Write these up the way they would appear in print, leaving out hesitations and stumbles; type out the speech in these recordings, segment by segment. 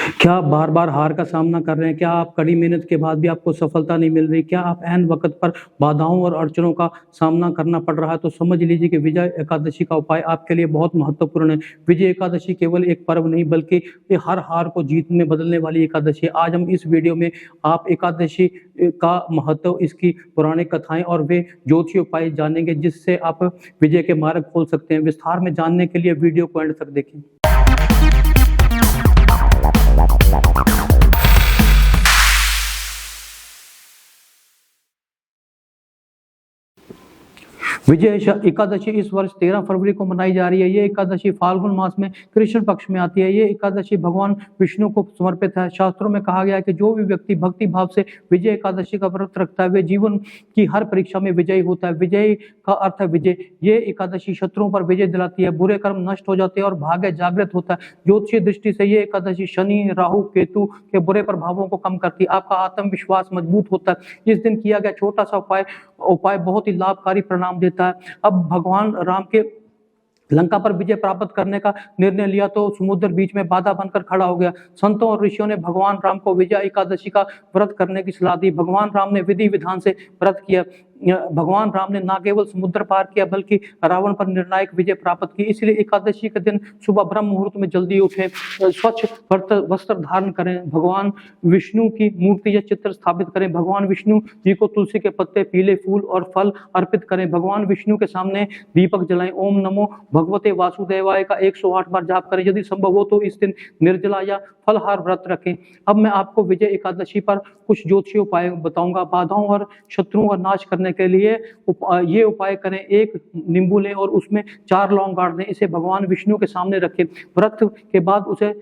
क्या आप बार-बार हार का सामना कर रहे हैं? क्या आप कड़ी मेहनत के बाद भी आपको सफलता नहीं मिल रही? क्या आप ऐन वक़्त पर बाधाओं और अड़चनों का सामना करना पड़ रहा है? तो समझ लीजिए कि विजय एकादशी का उपाय आपके लिए बहुत महत्वपूर्ण है। विजय एकादशी केवल एक पर्व नहीं बल्कि ये हर हार को जीत में बदलने वाली एकादशी है। आज हम इस वीडियो में आप एकादशी का महत्व, इसकी पौराणिक कथाएँ और वे ज्योतिषीय उपाय जानेंगे जिससे आप विजय के मार्ग खोल सकते हैं। विस्तार में जानने के लिए वीडियो को एंड तक देखें। विजय एकादशी इस वर्ष 13 फरवरी को मनाई जा रही है। ये एकादशी फाल्गुन मास में कृष्ण पक्ष में आती है। ये एकादशी भगवान विष्णु को समर्पित है। शास्त्रों में कहा गया है कि जो भी व्यक्ति भक्ति भाव से विजय एकादशी का व्रत रखता है वे जीवन की हर परीक्षा में विजयी होता है। विजय का अर्थ है विजय। ये एकादशी शत्रुओं पर विजय दिलाती है, बुरे कर्म नष्ट हो जाते हैं और भाग्य जागृत होता है। ज्योतिषीय दृष्टि से ये एकादशी शनि, राहु, केतु के बुरे प्रभावों को कम करती है। आपका आत्मविश्वास मजबूत होता है। इस दिन किया गया छोटा सा उपाय बहुत ही लाभकारी परिणाम देता है। अब भगवान राम के लंका पर विजय प्राप्त करने का निर्णय लिया तो समुद्र बीच में बाधा बनकर खड़ा हो गया। संतों और ऋषियों ने भगवान राम को विजय एकादशी का व्रत करने की सलाह दी। भगवान राम ने विधि विधान से व्रत किया। भगवान राम ने न केवल समुद्र पार किया बल्कि रावण पर निर्णायक विजय प्राप्त की। इसलिए एकादशी के दिन सुबह ब्रह्म मुहूर्त में जल्दी उठे, स्वच्छ वस्त्र धारण करें, भगवान विष्णु की मूर्ति या चित्र स्थापित करें, भगवान विष्णु जी को तुलसी के पत्ते, पीले फूल और फल अर्पित करें, भगवान विष्णु के सामने दीपक जलाएं, ओम नमो भगवते वासुदेवाय का 108 बार जाप करें। यदि संभव हो तो इस दिन निर्जला या फलहार व्रत रखें। अब मैं आपको विजय एकादशी पर कुछ ज्योतिषीय उपाय बताऊंगा। बाधाओं और शत्रुओं का नाश करने के लिए ये उपाय करें। एक नींबू लें और उसमें 4 लौंग गाड़ दें। इसे भगवान विष्णु के सामने रखें। व्रत के बाद उसे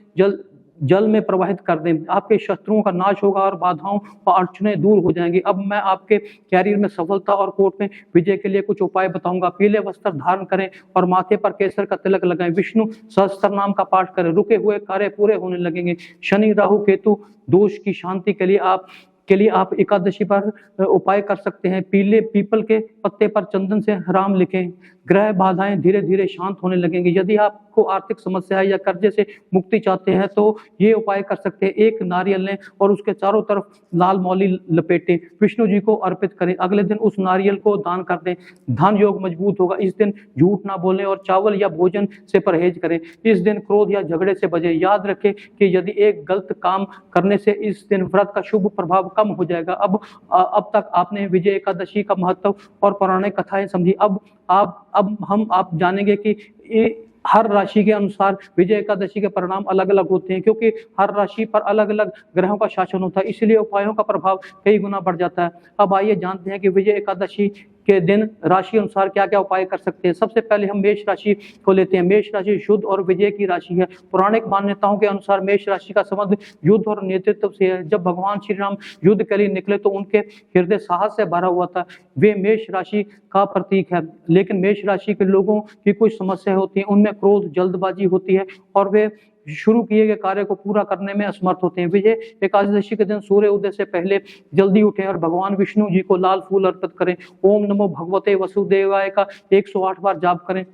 जल में प्रवाहित कर दें। आपके शत्रुओं का नाश होगा और बाधाओं और अड़चनें दूर हो जाएंगी। अब मैं आपके कैरियर में सफलता और कोर्ट में विजय के लिए कुछ उपाय बताऊंगा। पीले वस्त्र धारण करें और माथे पर केसर का तिलक लगाएं। विष्णु सहस्त्र नाम का पाठ करें। रुके हुए कार्य पूरे होने लगेंगे। शनि, राहु, केतु दोष की शांति के लिए आप एकादशी पर उपाय कर सकते हैं। पीले पीपल के पत्ते पर चंदन से राम लिखें। ग्रह बाधाएं धीरे धीरे शांत होने लगेंगी। यदि आपको आर्थिक समस्या है या कर्जे से मुक्ति चाहते हैं तो ये उपाय कर सकते हैं। एक नारियल लें और उसके चारों तरफ लाल मौली लपेटें, विष्णु जी को अर्पित करें। अगले दिन उस नारियल को दान कर दें। धन योग मजबूत होगा। इस दिन झूठ ना बोलें और चावल या भोजन से परहेज करें। इस दिन क्रोध या झगड़े से बचें। याद रखें कि यदि एक गलत काम करने से इस दिन व्रत का शुभ प्रभाव कम हो जाएगा। अब तक आपने विजय एकादशी का महत्व और पौराणिक कथाएं समझी। अब आप जानेंगे कि ये हर राशि के अनुसार विजय एकादशी के परिणाम अलग अलग होते हैं, क्योंकि हर राशि पर अलग अलग ग्रहों का शासन होता है, इसलिए उपायों का प्रभाव कई गुना बढ़ जाता है। अब आइए जानते हैं कि विजय एकादशी के दिन राशि अनुसार क्या क्या उपाय कर सकते हैं। सबसे पहले हम मेष राशि को लेते हैं। मेष राशि शुद्ध और विजय की राशि है। पौराणिक मान्यताओं के अनुसार मेष राशि का संबंध युद्ध और नेतृत्व से है। जब भगवान श्री राम युद्ध के लिए निकले तो उनके हृदय साहस से भरा हुआ था। वे मेष राशि का प्रतीक है। लेकिन मेष राशि के लोगों की कुछ समस्या होती है। उनमें क्रोध, जल्दबाजी होती है और वे शुरू किए गए कार्य को पूरा करने में असमर्थ होते हैं। विजय एकादशी के दिन सूर्य उदय से पहले जल्दी उठें और भगवान विष्णु जी को लाल फूल अर्पित करें। ओम नमो भगवते वासुदेवाय का 108 बार जाप करें।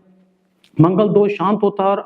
मंगल दोष शांत होता है और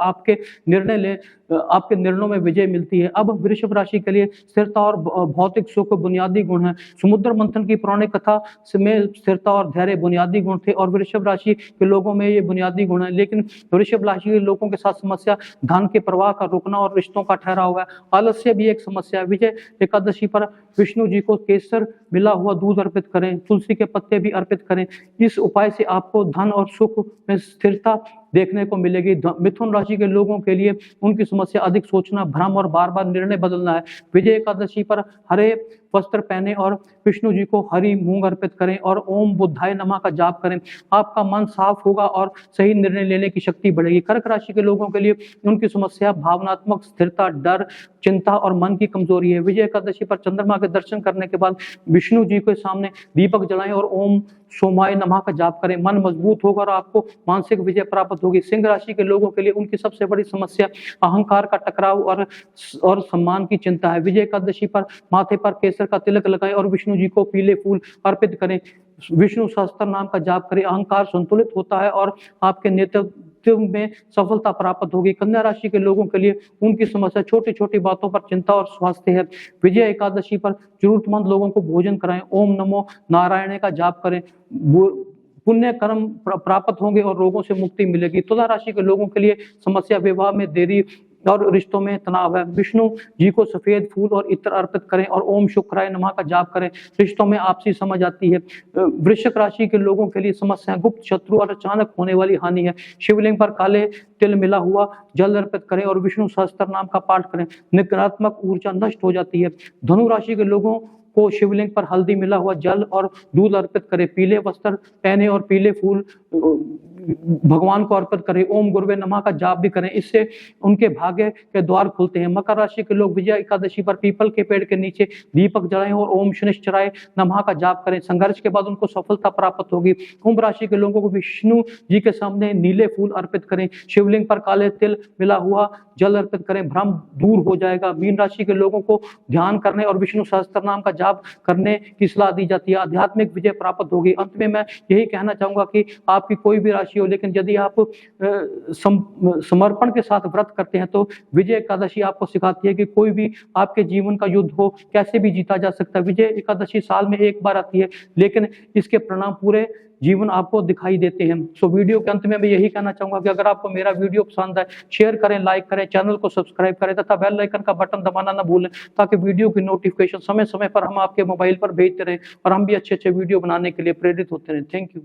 आपके निर्णयों में विजय मिलती है। अब वृषभ राशि के लिए स्थिरता और भौतिक सुख बुनियादी गुण है। समुद्र मंथन की पौराणिक कथा में स्थिरता और धैर्य बुनियादी गुण थे और वृषभ राशि के लोगों में ये बुनियादी गुण है। लेकिन वृषभ राशि के लोगों के साथ समस्या धन के प्रवाह का रुकना और रिश्तों का ठहराव है। आलस्य भी एक समस्या है। विजय एकादशी पर विष्णु जी को केसर मिला हुआ दूध अर्पित करें। तुलसी के पत्ते भी अर्पित करें। इस उपाय से आपको धन और सुख में स्थिरता देखने को मिलेगी। मिथुन राशि के लोगों के लिए उनकी समस्या अधिक सोचना, भ्रम और बार बार निर्णय बदलना है। विजय एकादशी पर हरे वस्त्र पहने और विष्णु जी को हरी मूंग अर्पित करें और ओम बुद्धाय नमः का जाप करें। आपका मन साफ होगा और सही निर्णय लेने की शक्ति बढ़ेगी। कर्क राशि के लोगों के लिए उनकी समस्या भावनात्मक स्थिरता, डर, चिंता और मन की कमजोरी है। विजय एकादशी पर चंद्रमा के दर्शन करने के बाद विष्णु जी के सामने दीपक जलाएं और ओम सोमाय नमः का जाप करें। मन मजबूत होगा और आपको मानसिक विजय प्राप्त होगी। सिंह राशि के लोगों के लिए उनकी सबसे बड़ी समस्या अहंकार का टकराव और सम्मान की चिंता है। विजय एकादशी पर माथे पर केसर का तिलक लगाएं और विष्णु जी को पीले फूल अर्पित करें। विष्णु सहस्त्र नाम का जाप करें। अहंकार संतुलित होता है और आपके व्यक्तित्व में सफलता प्राप्त होगी। कन्या राशि के लोगों के लिए उनकी समस्या छोटी-छोटी बातों पर चिंता और स्वास्थ्य है। विजय एकादशी पर जरूरतमंद लोगों को भोजन कराएं, ओम नमो नारायण का जाप करें, पुण्य कर्म प्राप्त होंगे और रोगों से मुक्ति मिलेगी। तुला राशि के लोगों के लिए समस्या विवाह में देरी और रिश्तों में तनाव है। विष्णु जी को सफेद फूल और इत्र अर्पित करें और ओम शुक्राय नमः का जाप करें, रिश्तों में आपसी समझ आती है। वृश्चिक राशि के लोगों के लिए समस्या गुप्त शत्रु और अचानक होने वाली हानि है। शिवलिंग पर काले तिल मिला हुआ जल अर्पित करें और विष्णु सहस्त्र नाम का पाठ करें, नकारात्मक ऊर्जा नष्ट हो जाती है। धनु राशि के लोगों को शिवलिंग पर हल्दी मिला हुआ जल और दूध अर्पित करें, पीले वस्त्र पहने और पीले फूल भगवान को अर्पित करें, ओम गुरुवे नमः का जाप भी करें, इससे उनके भाग्य के द्वार खुलते हैं। मकर राशि के लोग विजय एकादशी पर पीपल के पेड़ के नीचे दीपक जलाएं और ओम शनिश्चराय नमः का जाप करें, संघर्ष के बाद उनको सफलता प्राप्त होगी। कुंभ राशि के लोगों को विष्णु जी के सामने नीले फूल अर्पित करें, शिवलिंग पर काले तिल मिला हुआ जल अर्पित करें, भ्रम दूर हो जाएगा। मीन राशि के लोगों को ध्यान करने और विष्णु सहस्त्र नाम का जाप करने की सलाह दी जाती है, आध्यात्मिक विजय प्राप्त होगी। अंत में मैं यही कहना चाहूंगा कि आपकी कोई भी राशि हो, लेकिन यदि आप समर्पण के साथ व्रत करते हैं तो विजय एकादशी आपको सिखाती है कि कोई भी आपके जीवन का युद्ध हो कैसे भी जीता जा सकता है। विजय एकादशी साल में एक बार आती है, लेकिन इसके परिणाम पूरे जीवन आपको दिखाई देते हैं। सो वीडियो के अंत में मैं यही कहना चाहूंगा कि अगर आपको मेरा वीडियो पसंद है, शेयर करें, लाइक करें, चैनल को सब्सक्राइब करें तथा बेल आइकन का बटन दबाना ना भूलें, ताकि वीडियो की नोटिफिकेशन समय समय पर हम आपके मोबाइल पर भेजते रहें और हम भी अच्छे अच्छे वीडियो बनाने के लिए प्रेरित होते रहें। Thank you.